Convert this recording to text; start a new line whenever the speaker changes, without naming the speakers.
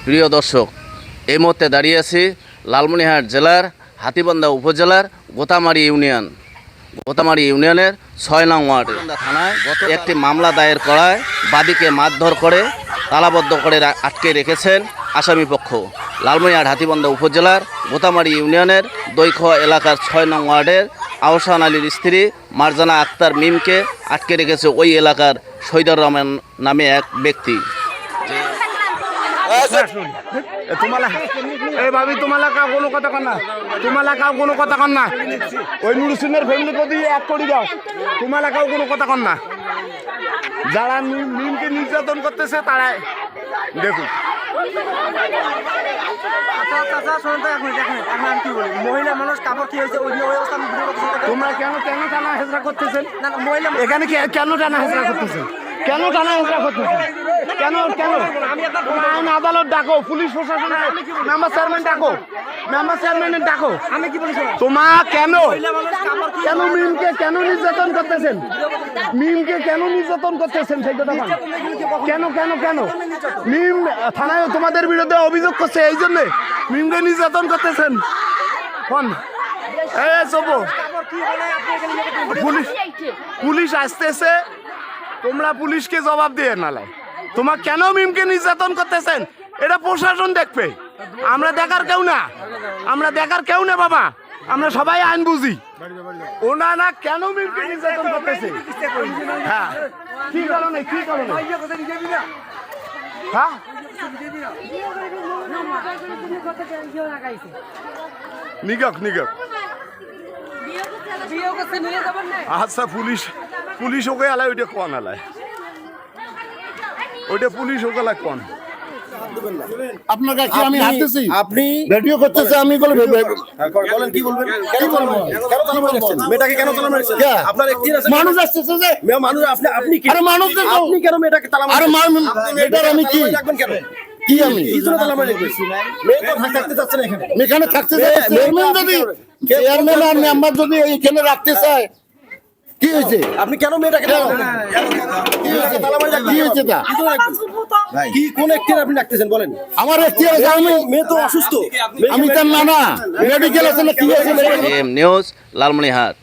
প্রিয় দর্শক, এই মুহূর্তে দাঁড়িয়ে আছি লালমনিরহাট জেলার হাতীবান্ধা উপজেলার গোতামারি ইউনিয়নের ৬ নং ওয়ার্ডে থানায় একটি মামলা দায়ের করায় বাদীকে মারধর করে তালাবদ্ধ করে আটকে রেখেছেন আসামি পক্ষ। লালমনিরহাট হাতীবান্ধা উপজেলার গোতামারি ইউনিয়নের দৈখোয়া এলাকার ৬ নং ওয়ার্ডের আহসান আলীর স্ত্রী মারজানা আক্তার মিমকে আটকে রেখেছে ওই এলাকার শহীদুর রহমান নামে এক ব্যক্তি।
तुम्हाला ए भाभी तुम्हाला का কোনো কথা কন না तुम्हाला কাউ কোনো কথা কন না ওই নুরুসিনের ফ্যামিলি কদি এক কোটি দাও तुम्हाला কাউ কোনো কথা কন না যারা মিমকে নির্যাতন করতেছে তারাই দেখুন মহিলা মানুষ কাপড় কি হয়েছে ওই অবস্থা তোমরা কেন টানা হেজরা করতেছেন এখানে কেন টানা হেজরা করতেছেন কেন টানা হেজরা করতেছেন কেন কেন আইন আদালত ডাকো পুলিশ প্রশাসন মেম্বার চেয়ারম্যান ডাকো আমি কি বলছি তোমার কেন মিমকে কেন নির্যাতন করতেছেন সেই কথা কেন মিম থানায় তোমাদের বিরুদ্ধে অভিযোগ করছে এই জন্য মিমকে নির্যাতন করতেছেন কোন পুলিশ আসতেছে তোমরা পুলিশকে জবাব দিয়ে নালে তোমার কেন মিমকে নির্যাতন করতেছেন এটা প্রশাসন দেখবে আমরা দেখার কেউ না বাবা আমরা সবাই আইন বুঝি ওনারা কেন মিমকে নির্যাতন করতেছে হ্যাঁ কি কারণে হ্যাঁ নিগক আচ্ছা পুলিশ ওকে আলায় ওইটা কোন আলায় ওইটা পুলিশ ওকে আলায় কোন আপনার কাছে আমি হাঁটতেছি আপনি ভিডিও করতেছে আমি বলেন কি বলবেন কেন তালা মারছেন মেয়েটাকে কেন তালা মারছেন আপনার একদিন আছে মানুষ আসছে যে মানুষ আপনি কি আরে মানুষ আপনি কেন মেয়েটাকে তালা মারছেন আরে মেয়েটার আমি কি রাখবেন কেন কি আমি কি জন্য তালা মারছি মেয়ে তো থাকতে চাচ্ছে না এখানে থাকতে যাচ্ছে চেয়ারম্যান যদি চেয়ারম্যান আর মেম্বার যদি এখানে রাখতে চায় কি হয়েছে আপনি কেন মেয়েটাকে কি কোন এখতিয়ার আপনি রাখতেছেন বলেন আমার এখতিয়ার আমি মেয়ে তো অসুস্থ আমি তার নানা মেডিকেল আছে না কি হয়েছে
নিউজ লালমনিরহাট।